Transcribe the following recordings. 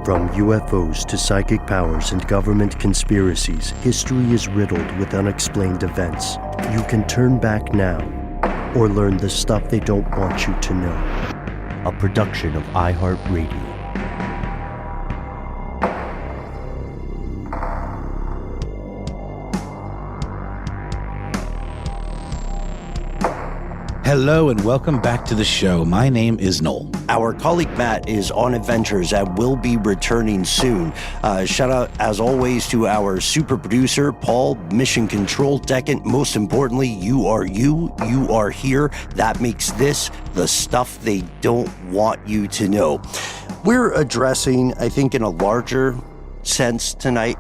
From UFOs to psychic powers and government conspiracies, history is riddled with unexplained events. You can turn back now or learn the stuff they don't want you to know. A production of iHeartRadio. Hello and welcome back to the show. My name is Noel. Our colleague Matt is on adventures and will be returning soon. Shout out, as always, to our super producer, Paul, Mission Control Decant. Most importantly, you are here. That makes this the stuff they don't want you to know. We're addressing, I think, in a larger sense tonight,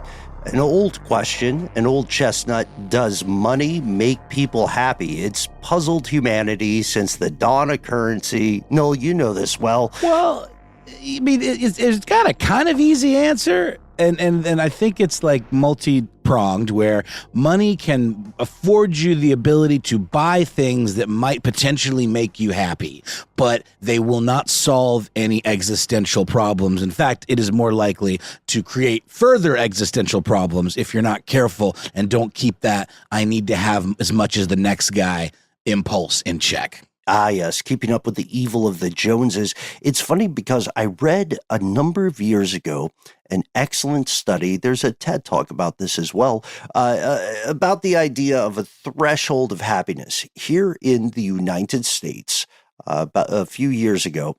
an old question, an old chestnut. Does money make people happy? It's puzzled humanity since the dawn of currency. Noel, you know this well. Well, I mean, it's got a kind of easy answer, and I think it's like multi-pronged, where money can afford you the ability to buy things that might potentially make you happy, but they will not solve any existential problems. In fact, it is more likely to create further existential problems if you're not careful and don't keep that I need to have as much as the next guy impulse in check. Ah, yes, keeping up with the evil of the Joneses. It's funny because I read a number of years ago an excellent study. There's a TED Talk about this as well, about the idea of a threshold of happiness. Here in the United States, about a few years ago,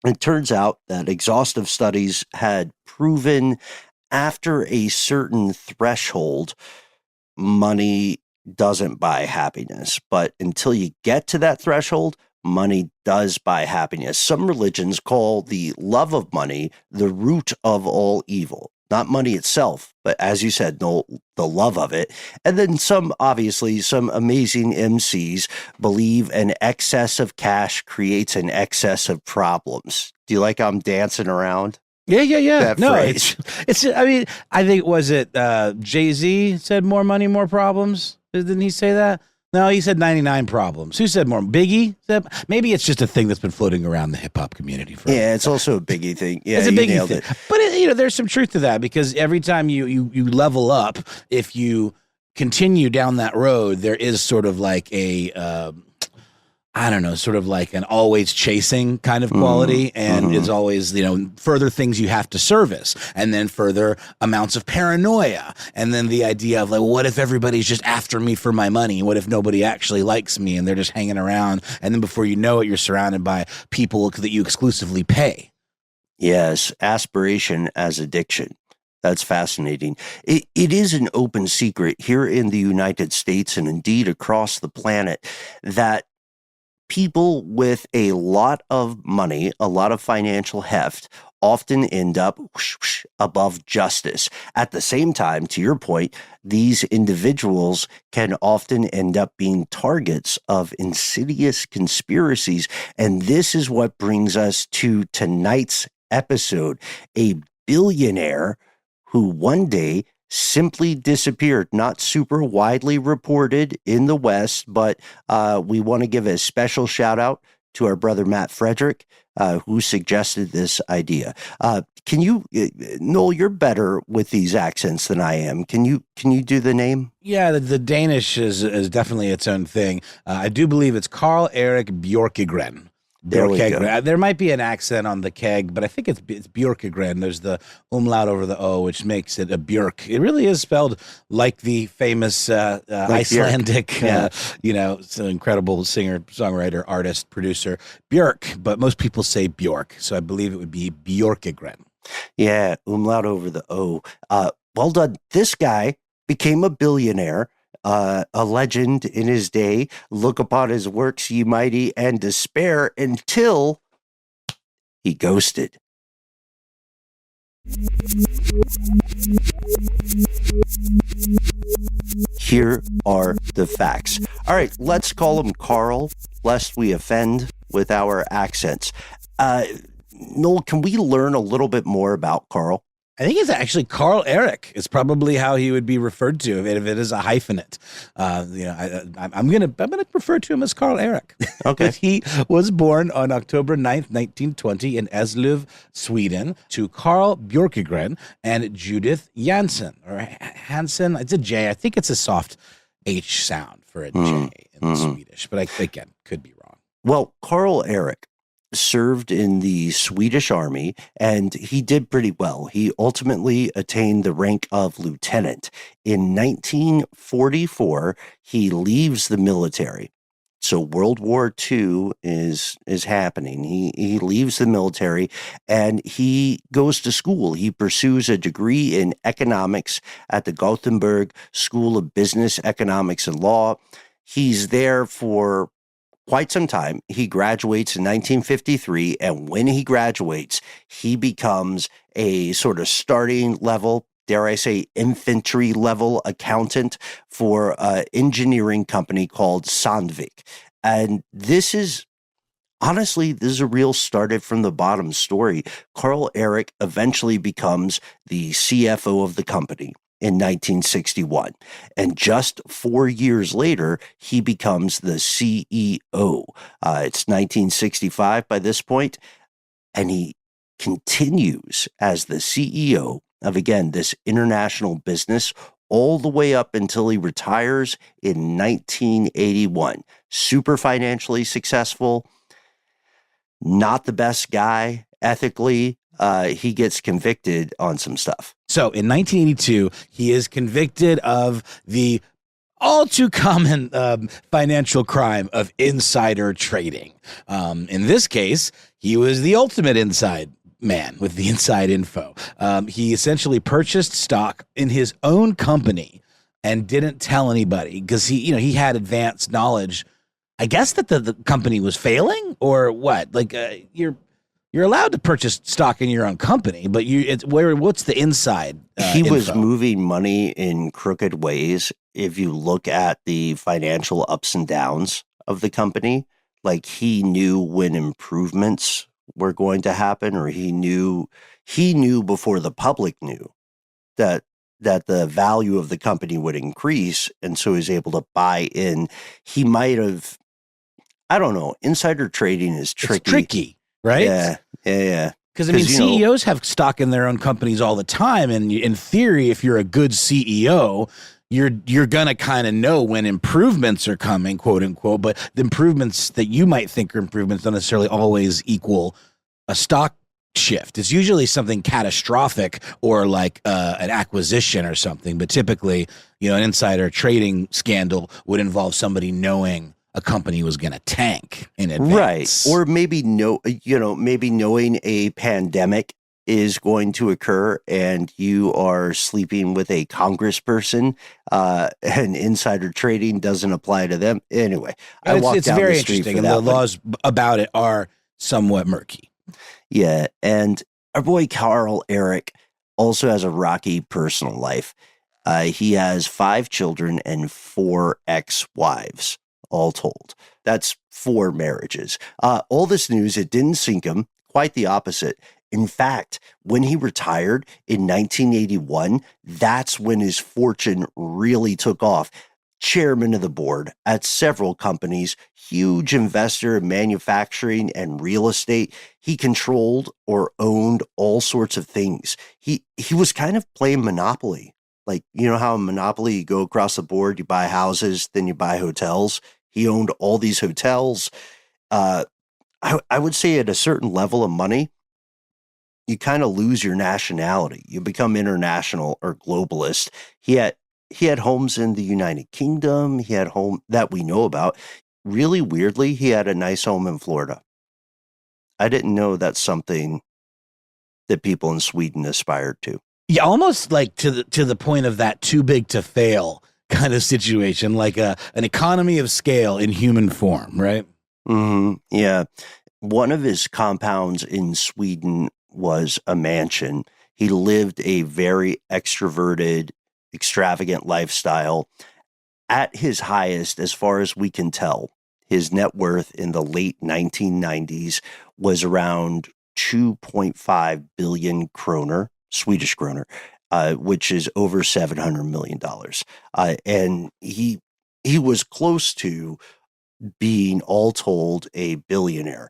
it turns out that exhaustive studies had proven after a certain threshold, money doesn't buy happiness. But until you get to that threshold, money does buy happiness. Some religions call the love of money the root of all evil. Not money itself, but as you said, no, the love of it. And then some amazing MCs believe an excess of cash creates an excess of problems. Do you like how I'm dancing around? Yeah. No, phrase? it's. I mean, I think, was it Jay-Z said more money, more problems? Didn't he say that? No, he said 99 problems. Who said more? Biggie? Maybe it's just a thing that's been floating around the hip hop community for. Yeah, it's also a Biggie thing. Yeah, it's a Biggie nailed thing. it. But there's some truth to that, because every time you level up, if you continue down that road, there is sort of like a sort of like an always chasing kind of quality. And it's always, further things you have to service, and then further amounts of paranoia. And then the idea of like, what if everybody's just after me for my money? What if nobody actually likes me and they're just hanging around? And then before you know it, you're surrounded by people that you exclusively pay. Yes, aspiration as addiction. That's fascinating. It is an open secret here in the United States, and indeed across the planet, that people with a lot of money, a lot of financial heft, often end up above justice. At the same time, to your point, these individuals can often end up being targets of insidious conspiracies. And this is what brings us to tonight's episode. A billionaire who one day simply disappeared. Not super widely reported in the West, but we want to give a special shout out to our brother Matt Frederick, who suggested this idea. Can you, Noel, you're better with these accents than I am. Can you do the name? Yeah, the Danish is definitely its own thing. I do believe it's Carl-Erik Björkegren. There we go. There might be an accent on the keg, but I think it's Björkegren. There's the umlaut over the O, which makes it a Björk. It really is spelled like the famous Icelandic, so incredible singer, songwriter, artist, producer, Björk. But most people say Björk, so I believe it would be Björkegren. Yeah, umlaut over the O. Well done. This guy became a billionaire. A legend in his day. Look upon his works, ye mighty, and despair, until he ghosted. Here are the facts. All right, let's call him Carl, lest we offend with our accents. Noel, can we learn a little bit more about Carl? I think it's actually Carl-Erik is probably how he would be referred to if it is a hyphenate. I'm gonna refer to him as Carl-Erik. Okay. He was born on October 9th, 1920 in Eslöv, Sweden, to Carl Björkegren and Judith Jansson, or Hansen. It's a J. I think it's a soft H sound for a J in the Swedish, but I again could be wrong. Well, Carl-Erik served in the Swedish army, and he did pretty well. He ultimately attained the rank of lieutenant. In 1944, he leaves the military. So World War II is happening. He leaves the military and he goes to school. He pursues a degree in economics at the Gothenburg School of Business, Economics, and Law. He's there for quite some time. He graduates in 1953, and when he graduates, he becomes a sort of starting level, dare I say, infantry level accountant for an engineering company called Sandvik. And this is, honestly, this is a real started from the bottom story. Carl-Erik eventually becomes the CFO of the company in 1961. And just 4 years later, he becomes the CEO. It's 1965 by this point, and he continues as the CEO of, again, this international business all the way up until he retires in 1981. Super financially successful, not the best guy ethically. He gets convicted on some stuff. So in 1982, he is convicted of the all too common financial crime of insider trading. In this case, he was the ultimate inside man with the inside info. He essentially purchased stock in his own company and didn't tell anybody because he had advanced knowledge, I guess, that the company was failing or what? Like you're allowed to purchase stock in your own company, but what's the inside He info? was moving money in crooked ways. If you look at the financial ups and downs of the company, like he knew when improvements were going to happen, or he knew before the public knew that the value of the company would increase, and so he was able to buy in. He might have, I don't know, insider trading is tricky. It's tricky. Right? Yeah. Because CEOs have stock in their own companies all the time, and in theory, if you're a good CEO, you're gonna kind of know when improvements are coming, quote unquote. But the improvements that you might think are improvements don't necessarily always equal a stock shift. It's usually something catastrophic or like an acquisition or something. But typically, an insider trading scandal would involve somebody knowing a company was going to tank in advance. Right. Or maybe knowing a pandemic is going to occur and you are sleeping with a congressperson and insider trading doesn't apply to them. Anyway, it's very interesting, and the laws about it are somewhat murky. Yeah. And our boy Carl-Erik also has a rocky personal life. He has 5 children and 4 ex-wives. All told. That's 4 marriages. All this news, it didn't sink him. Quite the opposite. In fact, when he retired in 1981, that's when his fortune really took off. Chairman of the board at several companies, huge investor in manufacturing and real estate. He controlled or owned all sorts of things. He was kind of playing Monopoly. Like, how in Monopoly, you go across the board, you buy houses, then you buy hotels. He owned all these hotels. I would say at a certain level of money, you kind of lose your nationality. You become international or globalist. He had homes in the United Kingdom. He had home that we know about. Really weirdly, he had a nice home in Florida. I didn't know that's something that people in Sweden aspired to. Yeah, almost like to the point of that too big to fail kind of situation, like an economy of scale in human form, right? Mm-hmm. Yeah. One of his compounds in Sweden was a mansion. He lived a very extroverted, extravagant lifestyle. At his highest, as far as we can tell, his net worth in the late 1990s was around 2.5 billion kroner. Swedish kroner, which is over $700 million. And he was close to being, all told, a billionaire.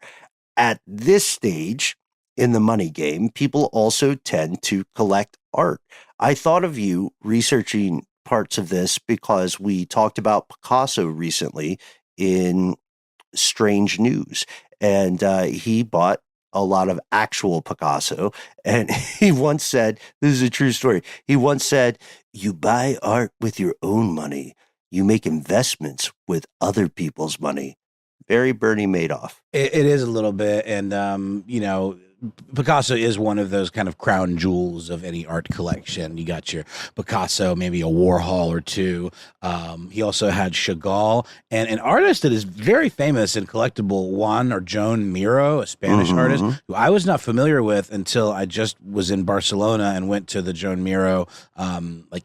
At this stage in the money game, people also tend to collect art. I thought of you researching parts of this because we talked about Picasso recently in Strange News, and he bought a lot of actual Picasso. And he once said, this is a true story, he once said, "You buy art with your own money. You make investments with other people's money." Very Bernie Madoff. It is a little bit. And, Picasso is one of those kind of crown jewels of any art collection. You got your Picasso, maybe a Warhol or two. He also had Chagall, and an artist that is very famous and collectible, Juan or Joan Miro, a Spanish artist who I was not familiar with until I just was in Barcelona and went to the Joan Miro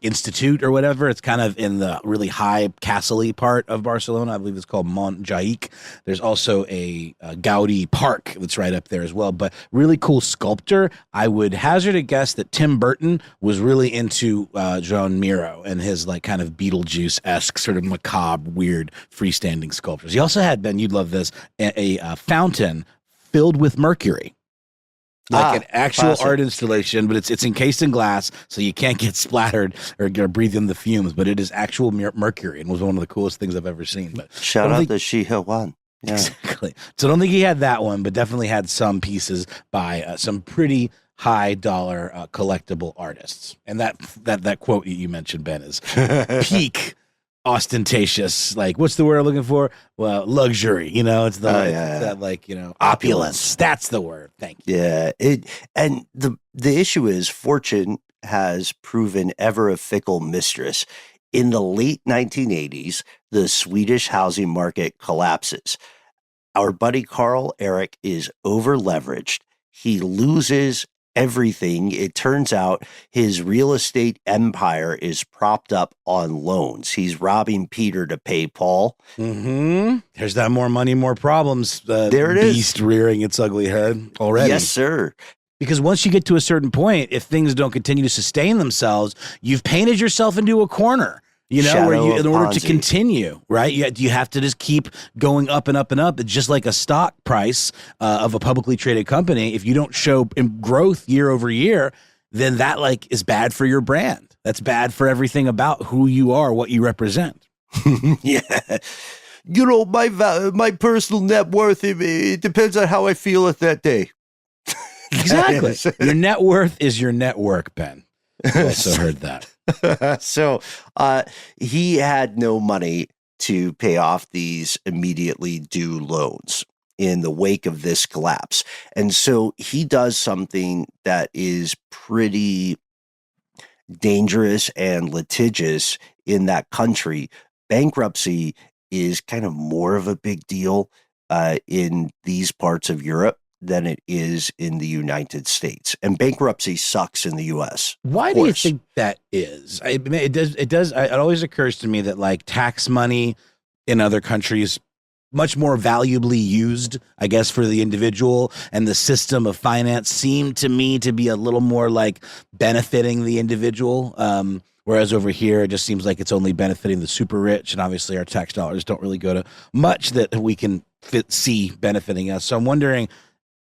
Institute or whatever. It's kind of in the really high castle-y part of Barcelona. I believe it's called Montjuïc. There's also a Gaudi Park that's right up there as well, but really cool sculptor. I would hazard a guess that Tim Burton was really into Joan Miro and his like kind of Beetlejuice-esque sort of macabre, weird freestanding sculptures. He also had, Ben, you'd love this, a fountain filled with mercury. Like an actual art installation, but it's encased in glass, so you can't get splattered or breathe in the fumes, but it is actual mercury, and was one of the coolest things I've ever seen. But shout out to Shiha Wan. Yeah. Exactly. So I don't think he had that one, but definitely had some pieces by some pretty high dollar collectible artists. And that quote you mentioned, Ben, is peak ostentatious. Like, what's the word I'm looking for? Well, luxury. It's the opulence. That's the word. Thank you. Yeah. And the issue is fortune has proven ever a fickle mistress. In the late 1980s, the Swedish housing market collapses. Our buddy Carl-Erik is over-leveraged. He loses everything. It turns out his real estate empire is propped up on loans. He's robbing Peter to pay Paul. There's that more money, more problems. There it beast rearing its ugly head already. Yes, sir. Because once you get to a certain point, if things don't continue to sustain themselves, you've painted yourself into a corner. Where in order to continue, right? You have to just keep going up and up and up. It's just like a stock price of a publicly traded company. If you don't show growth year over year, then that is bad for your brand. That's bad for everything about who you are, what you represent. Yeah. My personal net worth, it depends on how I feel at that day. Exactly. Your net worth is your network, Ben. I also heard that. So he had no money to pay off these immediately due loans in the wake of this collapse. And so he does something that is pretty dangerous and litigious in that country. Bankruptcy is kind of more of a big deal in these parts of Europe than it is in the United States. And bankruptcy sucks in the U.S. Why do you think that is? It does. It always occurs to me that tax money in other countries much more valuably used, I guess, for the individual, and the system of finance seemed to me to be a little more benefiting the individual. Whereas over here, it just seems like it's only benefiting the super rich, and obviously our tax dollars don't really go to much that we can see benefiting us. So I'm wondering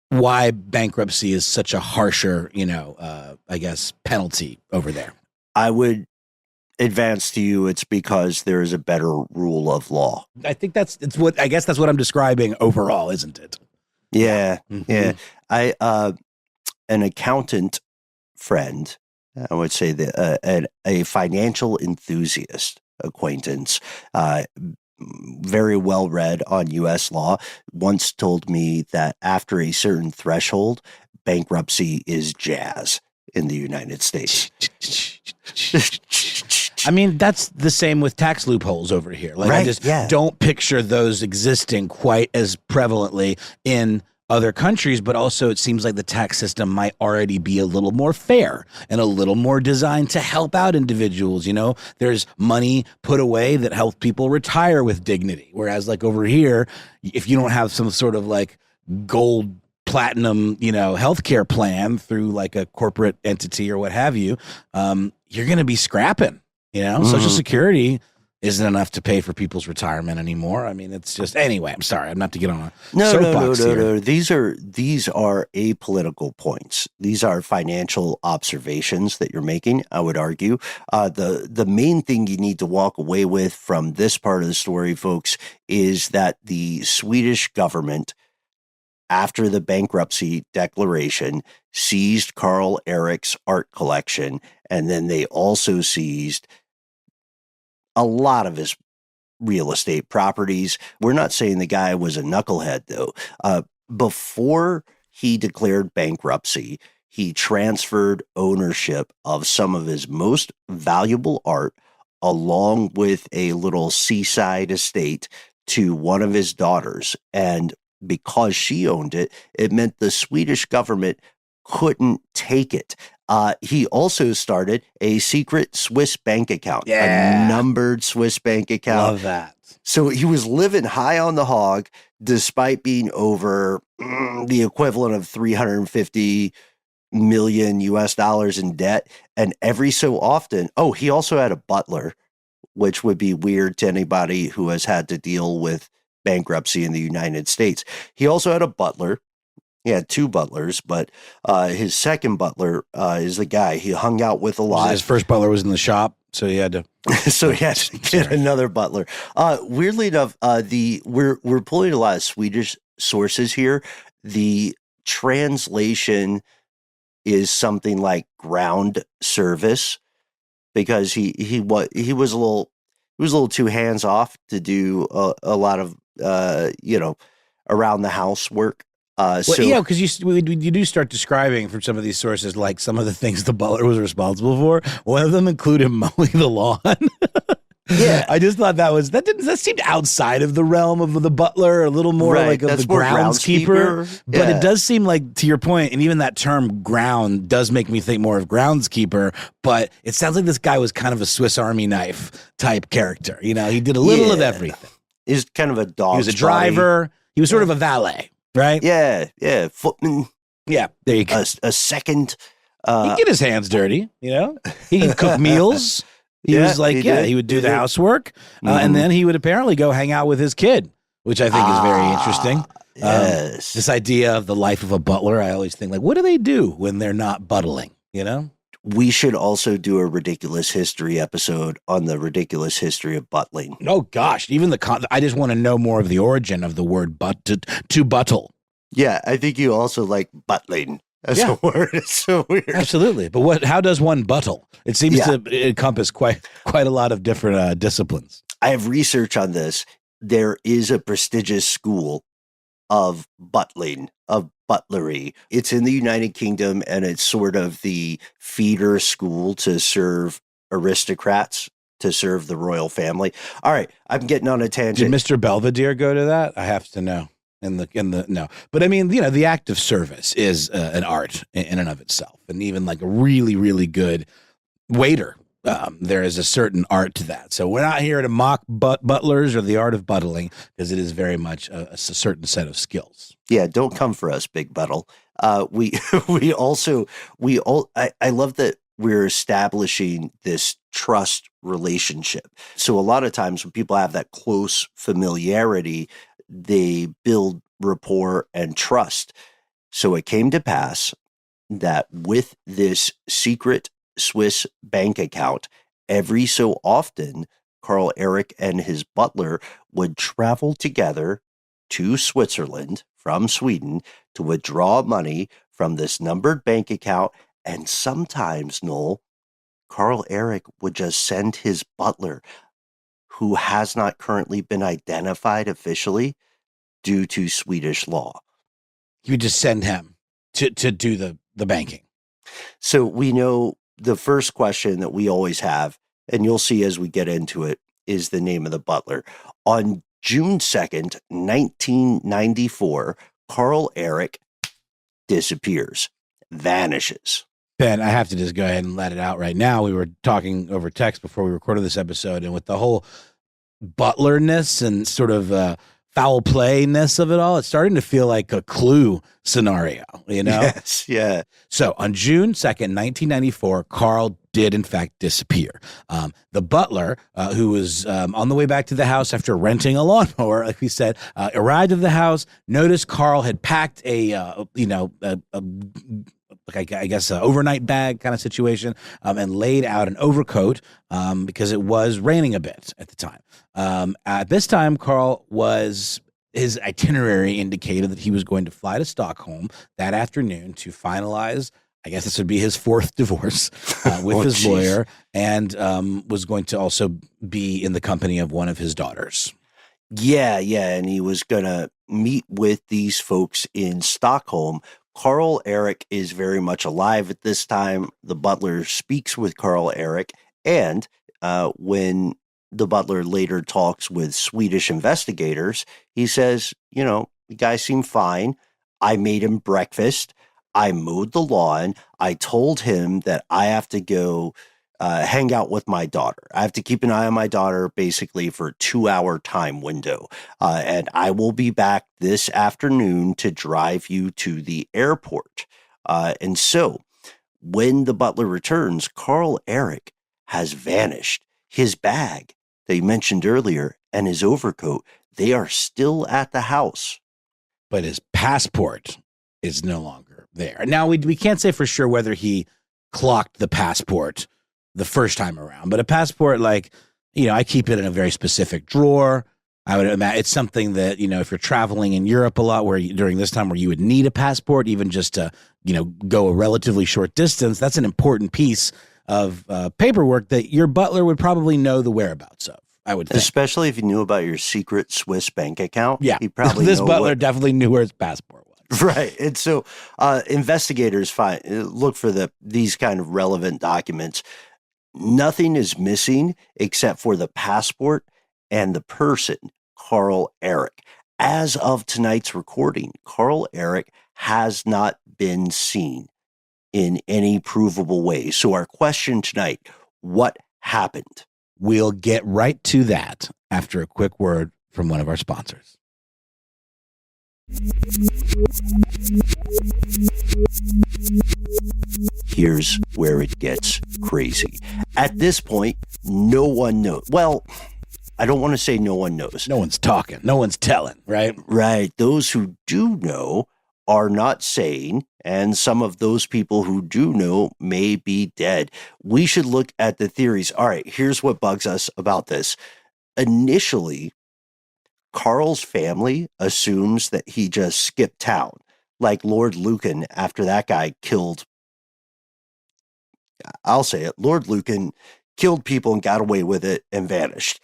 why bankruptcy is such a harsher, I guess, penalty over there. I would advance to you, it's because there is a better rule of law. I think that's what I'm describing overall, isn't it? Yeah. Yeah. An accountant friend, I would say that a financial enthusiast acquaintance, very well read on U.S. law, once told me that after a certain threshold, bankruptcy is jazz in the United States. I mean, that's the same with tax loopholes over here. I just don't picture those existing quite as prevalently in other countries, but also it seems like the tax system might already be a little more fair and a little more designed to help out individuals. There's money put away that helps people retire with dignity. Whereas over here, if you don't have some sort of gold platinum, healthcare plan through like a corporate entity or what have you, you're going to be scrapping, Social Security isn't enough to pay for people's retirement anymore. I mean, it's just, anyway, I'm sorry. I'm not to get on a soapbox here. No. These are apolitical points. These are financial observations that you're making, I would argue. The main thing you need to walk away with from this part of the story, folks, is that the Swedish government, after the bankruptcy declaration, seized Carl-Erik's art collection, and then they also seized a lot of his real estate properties. We're not saying the guy was a knucklehead, though. Before he declared bankruptcy, he transferred ownership of some of his most valuable art, along with a little seaside estate, to one of his daughters. And because she owned it, it meant the Swedish government couldn't take it. He also started a secret Swiss bank account, a numbered Swiss bank account. Love that. So he was living high on the hog, despite being over the equivalent of 350 million US dollars in debt. And every so often, he also had a butler, which would be weird to anybody who has had to deal with bankruptcy in the United States. He also had a butler. He had two butlers, but his second butler is the guy he hung out with a lot. His first butler was in the shop, so he had to. So he had to get another butler. Weirdly enough, we're pulling a lot of Swedish sources here. The translation is something like ground service, because he was a little too hands off to do a lot of around the house work. Because you do start describing from some of these sources, like some of the things the butler was responsible for. One of them included mowing the lawn. Yeah, I just thought that seemed outside of the realm of the butler, a little more like of the groundskeeper. But it does seem like, to your point, and even that term "ground" does make me think more of groundskeeper. But it sounds like this guy was kind of a Swiss Army knife type character. He did a little of everything. He's kind of a dog. He was a driver. He was sort of a valet. Right? Yeah. Footman. Yeah, there you go. A second. He can get his hands dirty, He can cook meals. He would do the housework. And then he would apparently go hang out with his kid, which I think is very interesting. Yes. This idea of the life of a butler, I always think, like, what do they do when they're not buttling, We should also do a ridiculous history episode on the ridiculous history of butling. Oh gosh, even I just want to know more of the origin of the word to buttle. Yeah, I think you also like butling as a word. It's so weird. Absolutely, but how does one buttle? It seems to encompass quite a lot of different disciplines. I have research on this. There is a prestigious school of butling, of butlery. It's in the United Kingdom, and it's sort of the feeder school to serve aristocrats, to serve the royal family. All right, I'm getting on a tangent. Did Mr. Belvedere go to that? I have to know. No, but I mean, the act of service is an art in and of itself, and even like a really, really good waiter. There is a certain art to that. So we're not here to mock butlers or the art of butling, because it is very much a certain set of skills. Yeah, don't come for us, Big Buttle. I love that we're establishing this trust relationship. So a lot of times when people have that close familiarity, they build rapport and trust. So it came to pass that with this secret Swiss bank account, every so often, Carl-Erik and his butler would travel together to Switzerland from Sweden to withdraw money from this numbered bank account. And sometimes, Noel, Carl-Erik would just send his butler, who has not currently been identified officially due to Swedish law. You would just send him to do the banking. So we know the first question that we always have, and you'll see as we get into it, is the name of the butler. On June 2nd, 1994, Carl-Erik disappears, vanishes. Ben, I have to just go ahead and let it out right now. We were talking over text before we recorded this episode, and with the whole butlerness and sort of foul playness of it all. It's starting to feel like a Clue scenario, you know? Yes, yeah. So on June 2nd, 1994, Carl did in fact disappear. The butler, who was on the way back to the house after renting a lawnmower, like we said, arrived at the house, noticed Carl had packed a overnight bag kind of situation, and laid out an overcoat because it was raining a bit at the time. At this time, his itinerary indicated that he was going to fly to Stockholm that afternoon to finalize, I guess this would be his fourth divorce with his lawyer, and was going to also be in the company of one of his daughters. Yeah, and he was going to meet with these folks in Stockholm. Carl-Erik is very much alive at this time. The butler speaks with Carl-Erik, and when the butler later talks with Swedish investigators, he says, the guy seemed fine. I made him breakfast. I mowed the lawn. I told him that I have to go hang out with my daughter. I have to keep an eye on my daughter basically for a 2-hour time window. And I will be back this afternoon to drive you to the airport. And so when the butler returns, Carl-Erik has vanished. His bag that you mentioned earlier and his overcoat, they are still at the house. But his passport is no longer there. Now, we can't say for sure whether he clocked the passport the first time around, but a passport, I keep it in a very specific drawer. I would imagine it's something that, if you're traveling in Europe a lot during this time where you would need a passport, even just to, go a relatively short distance, that's an important piece of paperwork that your butler would probably know the whereabouts of, I would think. Especially if you knew about your secret Swiss bank account. Yeah. He probably this butler definitely knew where his passport was. Right. And so investigators look for these kind of relevant documents. Nothing is missing except for the passport and the person, Carl-Erik. As of tonight's recording, Carl-Erik has not been seen in any provable way. So our question tonight, what happened? We'll get right to that after a quick word from one of our sponsors. Here's where it gets crazy. At this point, no one knows. Well, I don't want to say no one knows. No one's talking. No one's telling, right? Right. Those who do know are not saying, and some of those people who do know may be dead. We should look at the theories. All right, here's what bugs us about this. Initially, Carl's family assumes that he just skipped town, like Lord Lucan after that guy killed, I'll say it, Lord Lucan killed people and got away with it and vanished.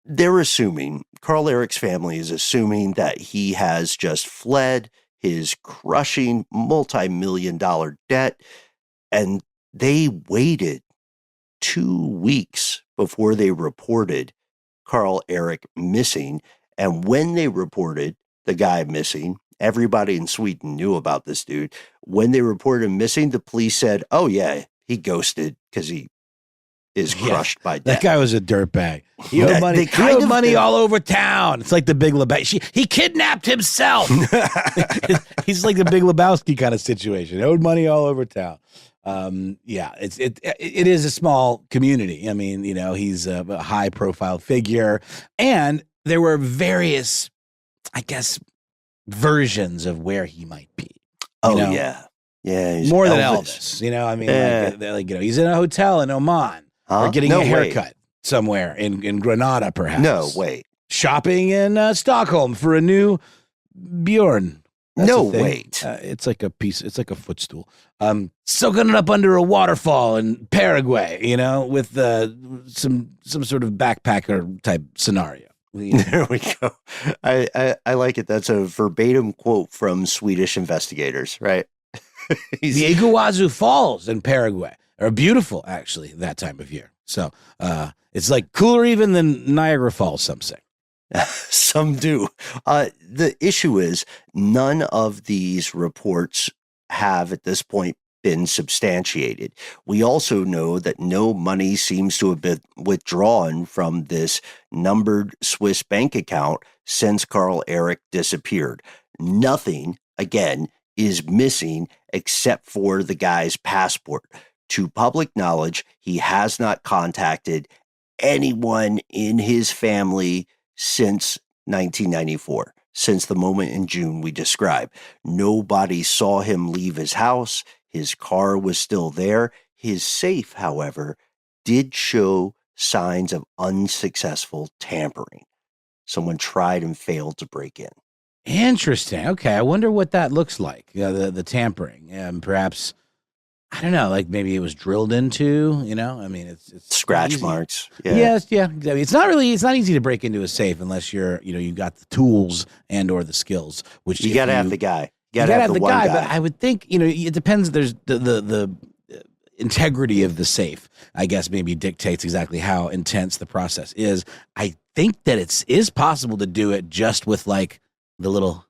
They're assuming, Carl-Erik's family is assuming that he has just fled his crushing multi-million-dollar debt, and they waited 2 weeks before they reported Carl-Erik missing. And when they reported the guy missing, everybody in Sweden knew about this dude. When they reported him missing, the police said, oh yeah, he ghosted because he is crushed by debt. That guy was a dirtbag. He owed money. He owed money all over town. It's like the Big Lebowski. He kidnapped himself. He's like the Big Lebowski kind of situation. He owed money all over town. It is a small community. I mean, he's a high profile figure, and there were various, I guess, versions of where he might be. Yeah. He's more than Elvis. He's in a hotel in Oman. Or getting a haircut somewhere in Granada, perhaps. No, wait. Shopping in Stockholm for a new Bjorn. Wait. It's like a piece. It's like a footstool. Soaking it up under a waterfall in Paraguay, with some sort of backpacker type scenario. There we go. I like it. That's a verbatim quote from Swedish investigators, right? The Iguazu Falls in Paraguay are beautiful, actually, that time of year. So it's like cooler even than Niagara Falls, some say. Some do. The issue is none of these reports have at this point been substantiated. We also know that no money seems to have been withdrawn from this numbered Swiss bank account since Carl-Erik disappeared. Nothing, again, is missing except for the guy's passport. To public knowledge, he has not contacted anyone in his family since 1994, since the moment in June we described. Nobody saw him leave his house. His car was still there. His safe, however, did show signs of unsuccessful tampering. Someone tried and failed to break in. Interesting. Okay, I wonder what that looks like. The tampering, perhaps. I don't know. Like maybe it was drilled into. I mean, it's Scratch easy. marks. Yeah. Yes, yeah. Exactly. It's not easy to break into a safe unless you've got the tools and or the skills. Which you got to have the guy. You gotta have the guy. But I would think it depends. There's the integrity of the safe, I guess, maybe dictates exactly how intense the process is. I think that it is possible to do it just with like the little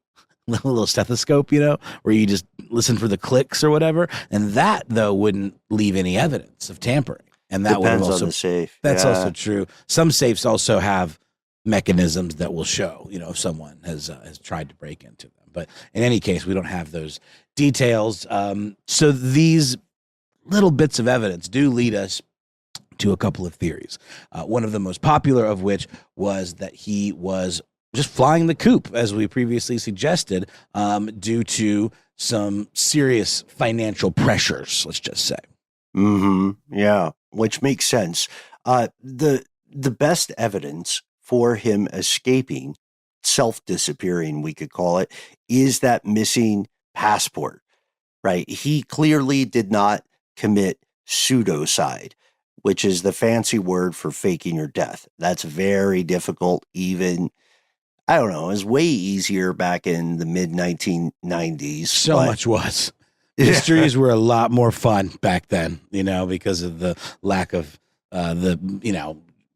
stethoscope, where you just listen for the clicks or whatever. And that though wouldn't leave any evidence of tampering. And that depends would also on the safe. That's also true. Some safes also have mechanisms that will show, if someone has tried to break into them. But in any case, we don't have those details. So these little bits of evidence do lead us to a couple of theories. One of the most popular of which was that he was just flying the coop, as we previously suggested, due to some serious financial pressures, let's just say. Mm-hmm. Yeah, which makes sense. The best evidence for him escaping, self-disappearing, we could call it, is that missing passport, right? He clearly did not commit pseudocide, which is the fancy word for faking your death. That's very difficult. Even, I don't know, it was way easier back in the mid-1990s. So much was. Mysteries were a lot more fun back then, because of the lack of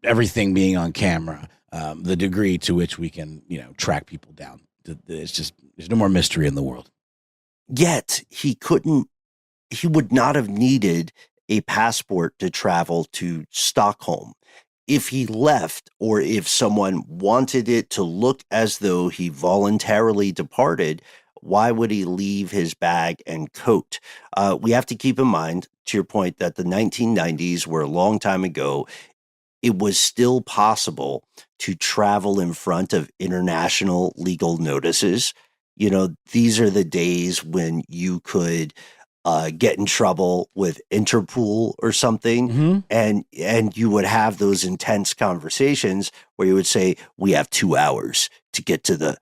everything being on camera, the degree to which we can, track people down. It's just, there's no more mystery in the world. Yet he would not have needed a passport to travel to Stockholm. If he left, or if someone wanted it to look as though he voluntarily departed, why would he leave his bag and coat? We have to keep in mind, to your point, that the 1990s were a long time ago. It was still possible to travel in front of international legal notices. These are the days when you could get in trouble with Interpol or something, Mm-hmm. and you would have those intense conversations where you would say, "We have 2 hours to get to the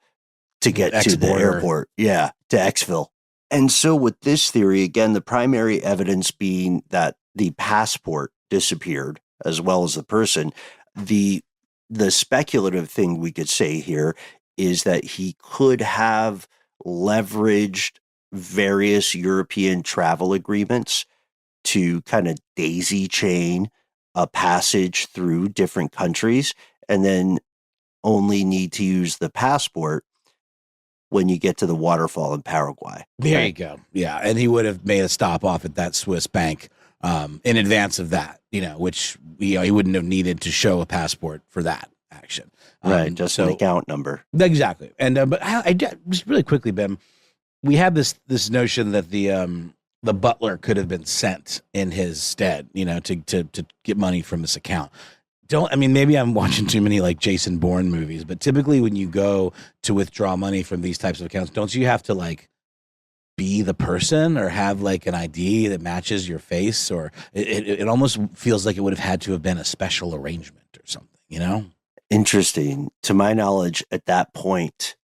airport, to Exville." And so, with this theory, again, the primary evidence being that the passport disappeared, as well as the person. The speculative thing we could say here is that he could have leveraged various European travel agreements to kind of daisy chain a passage through different countries, and then only need to use the passport when you get to the waterfall in Paraguay. There you go. Yeah. And he would have made a stop off at that Swiss bank in advance of that, which he wouldn't have needed to show a passport for that action. Right. Just an account number. Exactly. And but I just really quickly, Ben, we have this notion that the butler could have been sent in his stead, to get money from this account. Maybe I'm watching too many like Jason Bourne movies, but typically when you go to withdraw money from these types of accounts, don't you have to like be the person or have like an ID that matches your face? Or it almost feels like it would have had to have been a special arrangement or something, Interesting. To my knowledge, at that point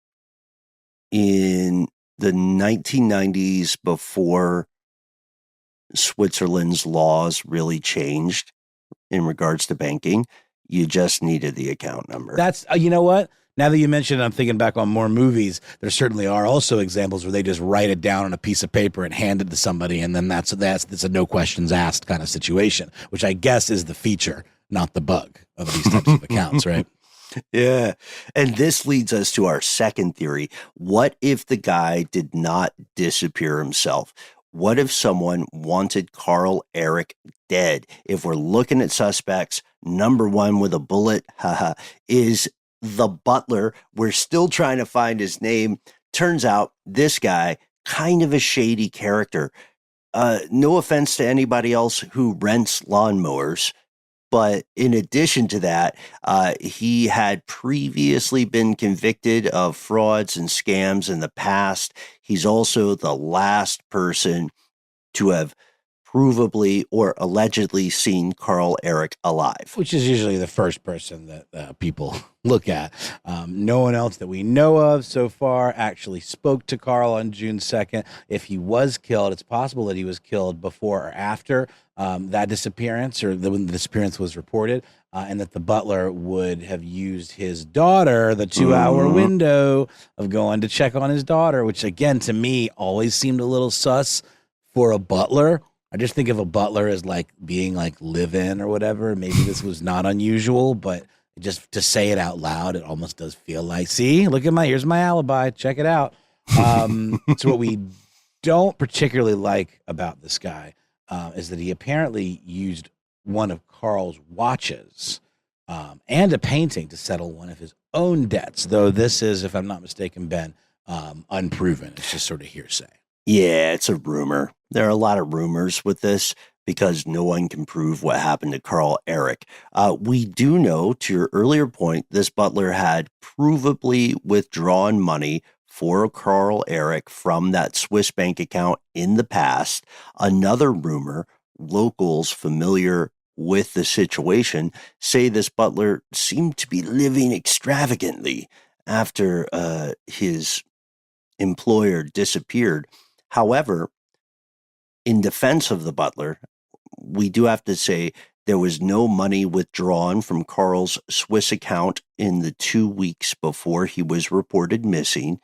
in the 1990s, before Switzerland's laws really changed in regards to banking, you just needed the account number. That's, you know what? Now that you mention it, I'm thinking back on more movies. There certainly are also examples where they just write it down on a piece of paper and hand it to somebody, and then that's a no questions asked kind of situation, which I guess is the feature, not the bug of these types of accounts, right? Yeah. And this leads us to our second theory. What if the guy did not disappear himself? What if someone wanted Carl-Erik dead? If we're looking at suspects, number one with a bullet, is the butler. We're still trying to find his name. Turns out this guy, kind of a shady character. No offense to anybody else who rents lawnmowers, but in addition to that, he had previously been convicted of frauds and scams in the past. He's also the last person to have provably or allegedly seen Carl-Erik alive. Which is usually the first person that people look at. No one else that we know of so far actually spoke to Carl on June 2nd. If he was killed, it's possible that he was killed before or after that disappearance, or when the disappearance was reported, and that the butler would have used his daughter, the 2-hour window of going to check on his daughter, which again, to me, always seemed a little sus for a butler. I just think of a butler as like being like live-in or whatever. Maybe this was not unusual, but just to say it out loud, it almost does feel like, see, look at here's my alibi. Check it out. So what we don't particularly like about this guy is that he apparently used one of Carl's watches and a painting to settle one of his own debts, though this is, if I'm not mistaken, Ben, unproven. It's just sort of hearsay. Yeah, it's a rumor. There are a lot of rumors with this because no one can prove what happened to Carl-Erik. We do know, to your earlier point, this butler had provably withdrawn money for Carl-Erik from that Swiss bank account in the past. Another rumor, locals familiar with the situation say this butler seemed to be living extravagantly after his employer disappeared. However, in defense of the butler, we do have to say there was no money withdrawn from Carl's Swiss account in the 2 weeks before he was reported missing,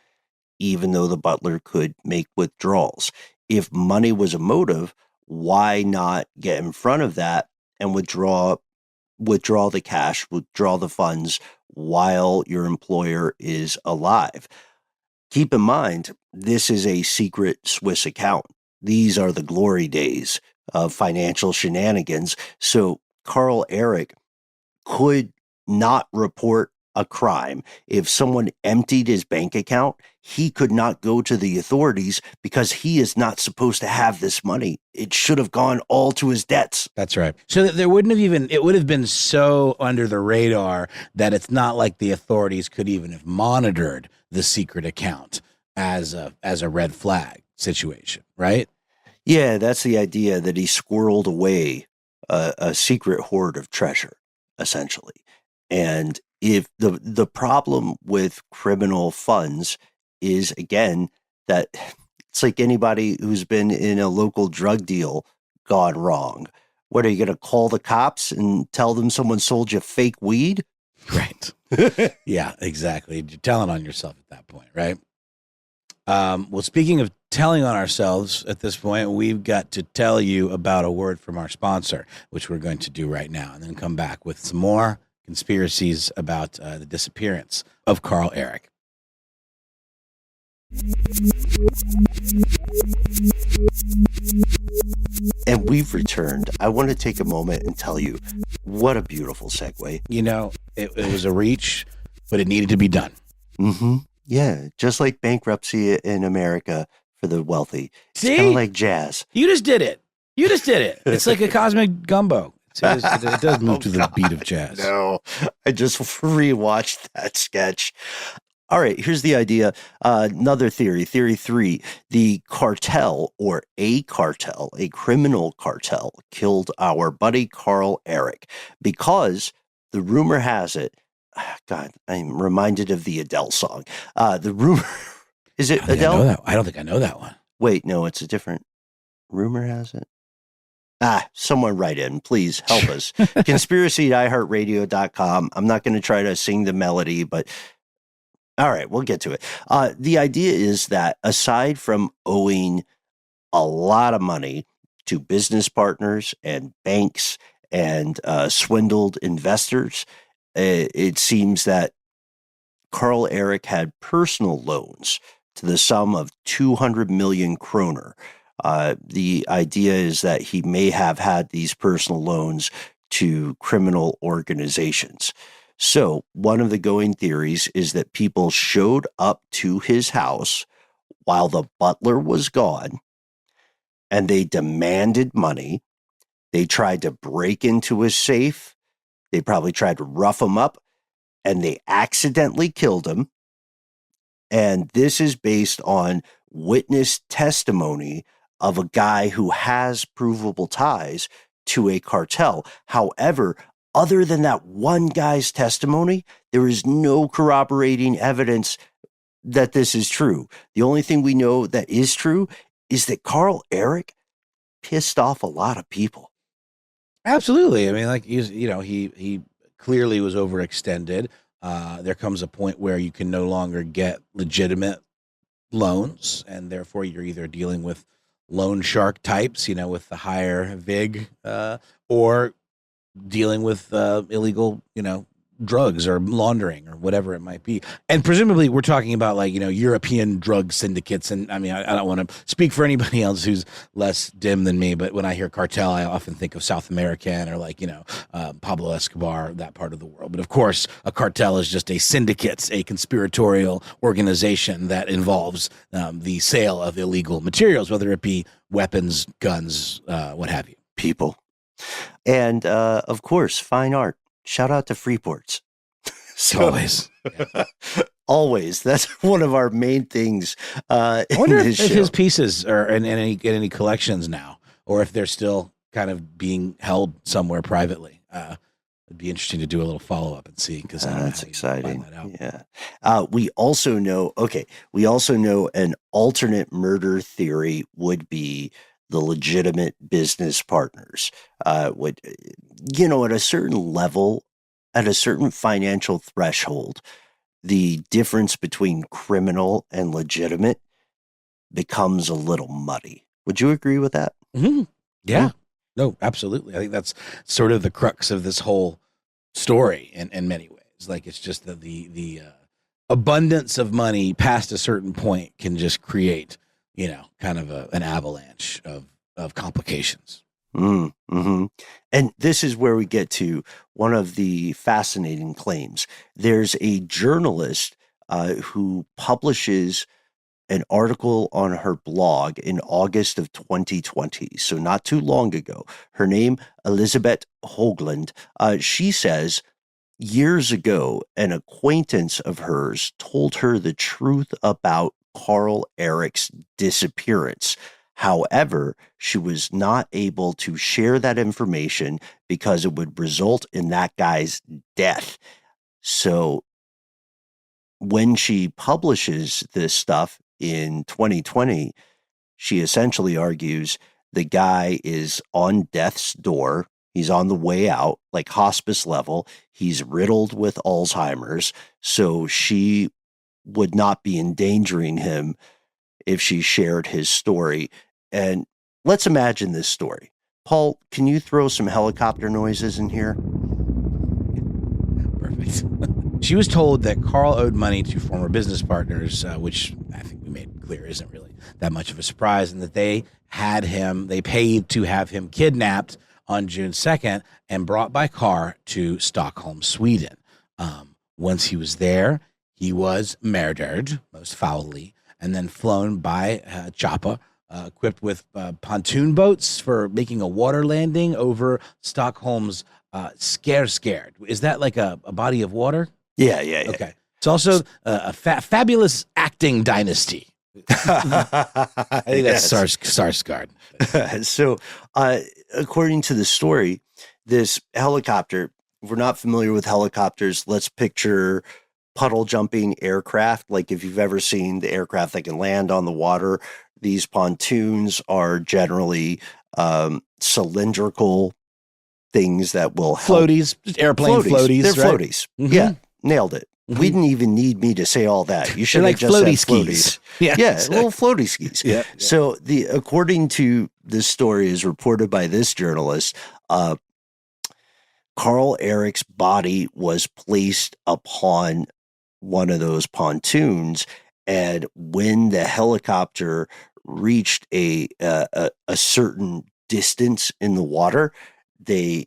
even though the butler could make withdrawals. If money was a motive, why not get in front of that and withdraw the cash, withdraw the funds while your employer is alive? Keep in mind, this is a secret Swiss account. These are the glory days of financial shenanigans. So Carl-Erik could not report a crime. If someone emptied his bank account, he could not go to the authorities because he is not supposed to have this money. It should have gone all to his debts. That's right. So that there wouldn't have it would have been so under the radar that it's not like the authorities could even have monitored the secret account as a red flag situation, right? Yeah, that's the idea, that he squirreled away a secret hoard of treasure, essentially. And if the problem with criminal funds is, again, that it's like anybody who's been in a local drug deal gone wrong. What, are you going to call the cops and tell them someone sold you fake weed? Right. Yeah, exactly. You're telling on yourself at that point, right? Well, speaking of telling on ourselves at this point, we've got to tell you about a word from our sponsor, which we're going to do right now, and then come back with some more conspiracies about the disappearance of Carl-Erik. And we've returned. I want to take a moment and tell you what a beautiful segue. You know, it was a reach, but it needed to be done. Mm-hmm. Yeah, just like bankruptcy in America for the wealthy. It's kind of like jazz. You just did it. It's like a cosmic gumbo. It does move to the beat of jazz. No, I just rewatched that sketch. All right, here's the idea. Another theory, theory 3. The cartel, or a cartel, a criminal cartel, killed our buddy Carl-Erik because the rumor has it. God, I'm reminded of the Adele song. The rumor, is it Adele? I don't think I know that one. Wait, no, it's a different. Rumor has it. Someone write in, please help us. Conspiracy at iHeartRadio.com. I'm not going to try to sing the melody, but all right, we'll get to it. The idea is that aside from owing a lot of money to business partners and banks and swindled investors, it seems that Carl-Erik had personal loans to the sum of 200 million kroner. The idea is that he may have had these personal loans to criminal organizations. So one of the going theories is that people showed up to his house while the butler was gone, and they demanded money. They tried to break into his safe. They probably tried to rough him up, and they accidentally killed him. And this is based on witness testimony of a guy who has provable ties to a cartel. However, other than that one guy's testimony, there is no corroborating evidence that this is true. The only thing we know that is true is that Carl-Erik pissed off a lot of people. Absolutely. I mean, like, he clearly was overextended. There comes a point where you can no longer get legitimate loans, and therefore you're either dealing with loan shark types, with the higher VIG, or dealing with illegal, drugs or laundering or whatever it might be. And presumably we're talking about European drug syndicates. And I mean, I don't want to speak for anybody else who's less dim than me, but when I hear cartel, I often think of South American or Pablo Escobar, that part of the world. But of course, a cartel is just a syndicate, a conspiratorial organization that involves the sale of illegal materials, whether it be weapons, guns, what have you. People. And of course, fine art. Shout out to Freeports. Always. Yeah. Always. That's one of our main things. I wonder if his pieces are in any collections now, or if they're still kind of being held somewhere privately. It'd be interesting to do a little follow up and see, because that's exciting. Yeah. We also know an alternate murder theory would be the legitimate business partners. At a certain level, at a certain financial threshold, the difference between criminal and legitimate becomes a little muddy. Would you agree with that? Mm-hmm. Yeah. No, absolutely. I think that's sort of the crux of this whole story in many ways. Like, it's just that the abundance of money past a certain point can just create kind of an avalanche of complications. Mm-hmm. And this is where we get to one of the fascinating claims. There's a journalist who publishes an article on her blog in August of 2020, so not too long ago. Her name, Elizabeth Hoagland. She says, years ago, an acquaintance of hers told her the truth about Carl-Erik's disappearance. However, she was not able to share that information because it would result in that guy's death. So when she publishes this stuff in 2020, she essentially argues the guy is on death's door. He's on the way out, like hospice level. He's riddled with Alzheimer's. So she would not be endangering him if she shared his story. And let's imagine this story. Paul, can you throw some helicopter noises in here? Perfect. She was told that Carl owed money to former business partners, which I think we made clear isn't really that much of a surprise, and that they paid to have him kidnapped on June 2nd and brought by car to Stockholm, Sweden. Once he was there, he was murdered, most foully, and then flown by chopper, equipped with pontoon boats for making a water landing over Stockholm's Skarsgård. Is that like a body of water? Yeah. Okay. It's also a fabulous acting dynasty. I think that's Skarsgård. So, according to the story, this helicopter, if we're not familiar with helicopters, let's picture puddle jumping aircraft. Like if you've ever seen the aircraft that can land on the water, these pontoons are generally cylindrical things that will help. Floaties, just airplane floaties. They're right? floaties. Mm-hmm. Yeah, nailed it. Mm-hmm. We didn't even need me to say all that. You should have like just floaty said floaties. Skis. Yeah, little floaty skis. Yeah. So according to this story, is reported by this journalist, Carl-Erik's body was placed upon one of those pontoons, and when the helicopter reached a certain distance in the water, they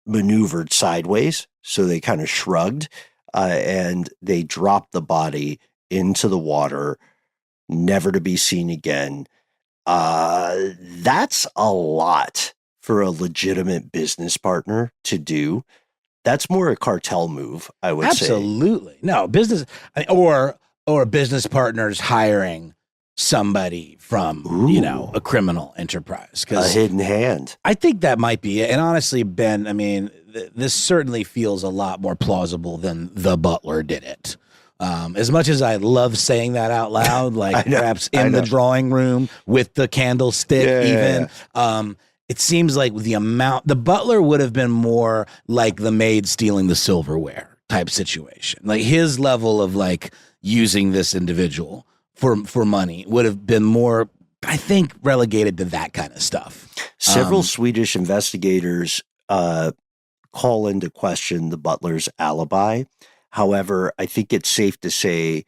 maneuvered sideways. So they kind of shrugged and they dropped the body into the water, never to be seen again. That's a lot for a legitimate business partner to do. That's more a cartel move, I would say. Absolutely. No, business or business partners hiring somebody from, a criminal enterprise. A hidden hand. I think that might be it. And honestly, Ben, I mean, this certainly feels a lot more plausible than the butler did it. As much as I love saying that out loud, like perhaps in the drawing room with the candlestick, it seems like the butler would have been more like the maid stealing the silverware type situation. Like his level of like using this individual for money would have been more, I think, relegated to that kind of stuff. Several Swedish investigators call into question the butler's alibi. However, I think it's safe to say,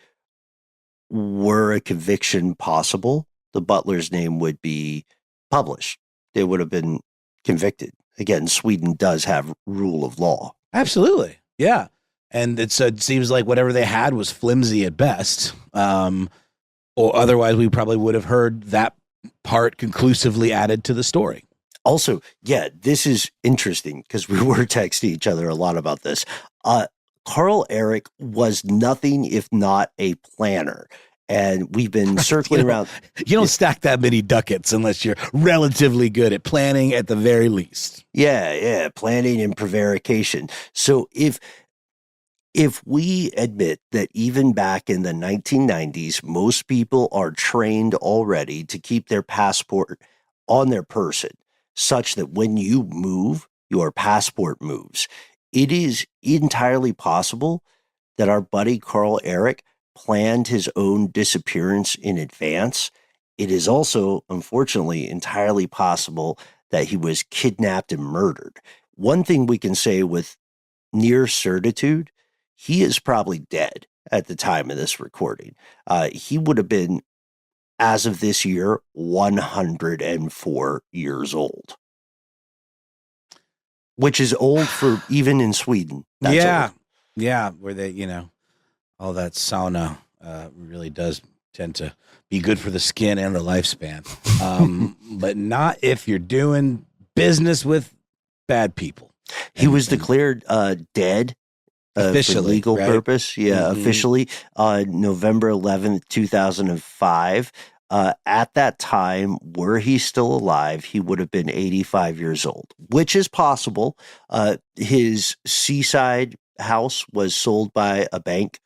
were a conviction possible, the butler's name would be published. They would have been convicted. Again, Sweden does have rule of law. Absolutely. Yeah. And it seems like whatever they had was flimsy at best. Or otherwise, we probably would have heard that part conclusively added to the story. Also, this is interesting because we were texting each other a lot about this. Carl-Erik was nothing if not a planner. And we've been circling around. You don't stack that many ducats unless you're relatively good at planning at the very least. Yeah, planning and prevarication. So if we admit that even back in the 1990s, most people are trained already to keep their passport on their person, such that when you move, your passport moves. It is entirely possible that our buddy Carl-Erik planned his own disappearance in advance. It is also, unfortunately, entirely possible that he was kidnapped and murdered. One thing we can say with near certitude, he is probably dead at the time of this recording. He would have been, as of this year, 104 years old. Which is old for even in Sweden. That's old. Yeah, where they, all that sauna really does tend to be good for the skin and the lifespan. But not if you're doing business with bad people. He was declared dead officially, for legal purpose. Yeah, officially on November 11th, 2005. At that time, were he still alive, he would have been 85 years old, which is possible. His seaside house was sold by a bank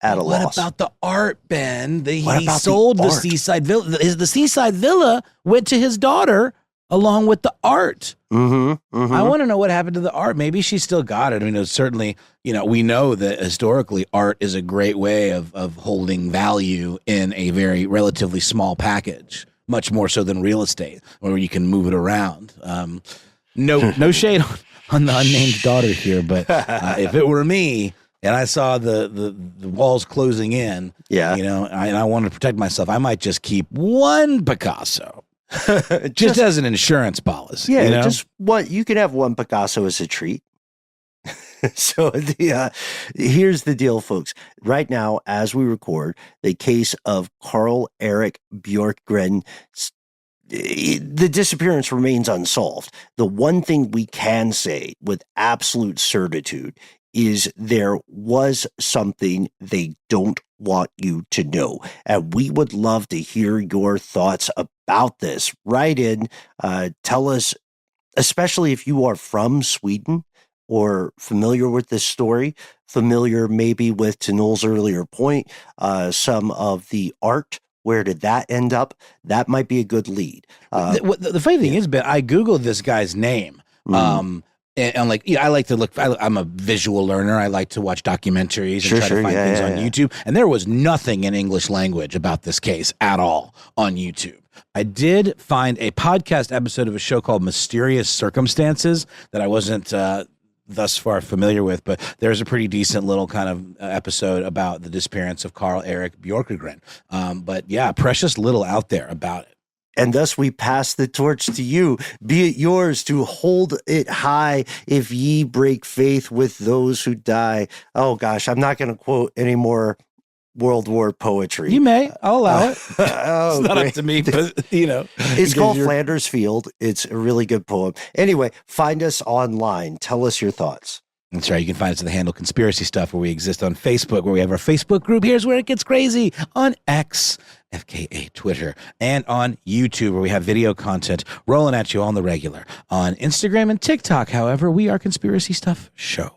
at a loss. What about the art, Ben? He sold the seaside villa. The seaside villa went to his daughter along with the art. I want to know what happened to the art. Maybe she still got it. I mean, it was certainly, we know that historically art is a great way of holding value in a very relatively small package, much more so than real estate, where you can move it around. No shade on the unnamed daughter here, but if it were me and I saw the walls closing in, and I wanted to protect myself, I might just keep one Picasso. just as an insurance policy. Yeah, just what you could have one Picasso as a treat. So here's the deal, folks. Right now, as we record, the case of Carl-Erik Björkegren, the disappearance remains unsolved. The one thing we can say with absolute certitude is there was something they don't want you to know. And we would love to hear your thoughts about this. Write in, tell us, especially if you are from Sweden or familiar with this story, familiar maybe with, to Noel's earlier point, some of the art. Where did that end up? That might be a good lead. The funny thing is, Ben, I Googled this guy's name. And like, I like to look, I'm a visual learner. I like to watch documentaries and try to find things on YouTube. And there was nothing in English language about this case at all on YouTube. I did find a podcast episode of a show called Mysterious Circumstances that I wasn't thus far familiar with, but there's a pretty decent little kind of episode about the disappearance of Carl-Erik Björkegren. But yeah, precious little out there about it. And thus we pass the torch to you. Be it yours to hold it high if ye break faith with those who die. Oh gosh, I'm not going to quote any more World War poetry. You may. I'll allow it. Oh, it's not great. up to me, but you know. It's called Flanders Field. It's a really good poem. Anyway, find us online. Tell us your thoughts. That's right. You can find us at the handle Conspiracy Stuff, where we exist on Facebook, where we have our Facebook group. Here's where it gets crazy. On X, FKA Twitter, and on YouTube, where we have video content rolling at you on the regular. On Instagram and TikTok, however, we are Conspiracy Stuff Show.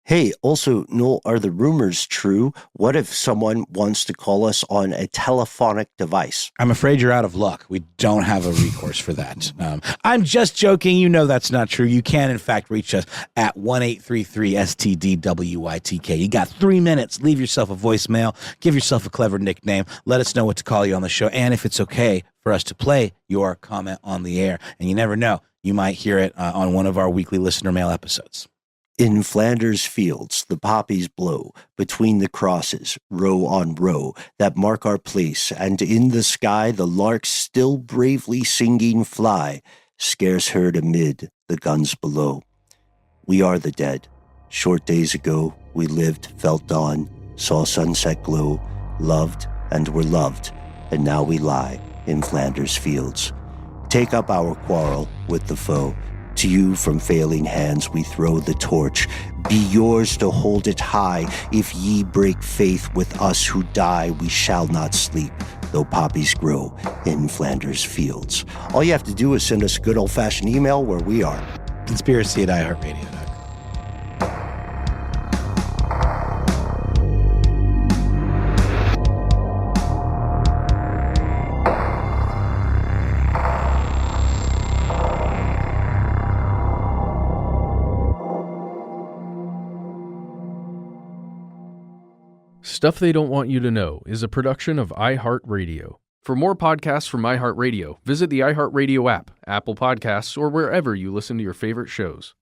Hey, also, Noel, are the rumors true? What if someone wants to call us on a telephonic device? I'm afraid you're out of luck. We don't have a recourse for that. I'm just joking. You know that's not true. You can, in fact, reach us at 1-833-STDWYTK. You got 3 minutes. Leave yourself a voicemail. Give yourself a clever nickname. Let us know what to call you on the show, and if it's okay for us to play your comment on the air. And you never know. You might hear it on one of our weekly listener mail episodes. In Flanders fields, the poppies blow between the crosses, row on row, that mark our place, and in the sky the larks still bravely singing fly, scarce heard amid the guns below. We are the dead. Short days ago, we lived, felt dawn, saw sunset glow, loved and were loved, and now we lie in Flanders fields. Take up our quarrel with the foe. To you from failing hands we throw the torch. Be yours to hold it high. If ye break faith with us who die, we shall not sleep, though poppies grow in Flanders fields. All you have to do is send us a good old-fashioned email where we are. Conspiracy@iHeartRadio.com. Stuff They Don't Want You to Know is a production of iHeartRadio. For more podcasts from iHeartRadio, visit the iHeartRadio app, Apple Podcasts, or wherever you listen to your favorite shows.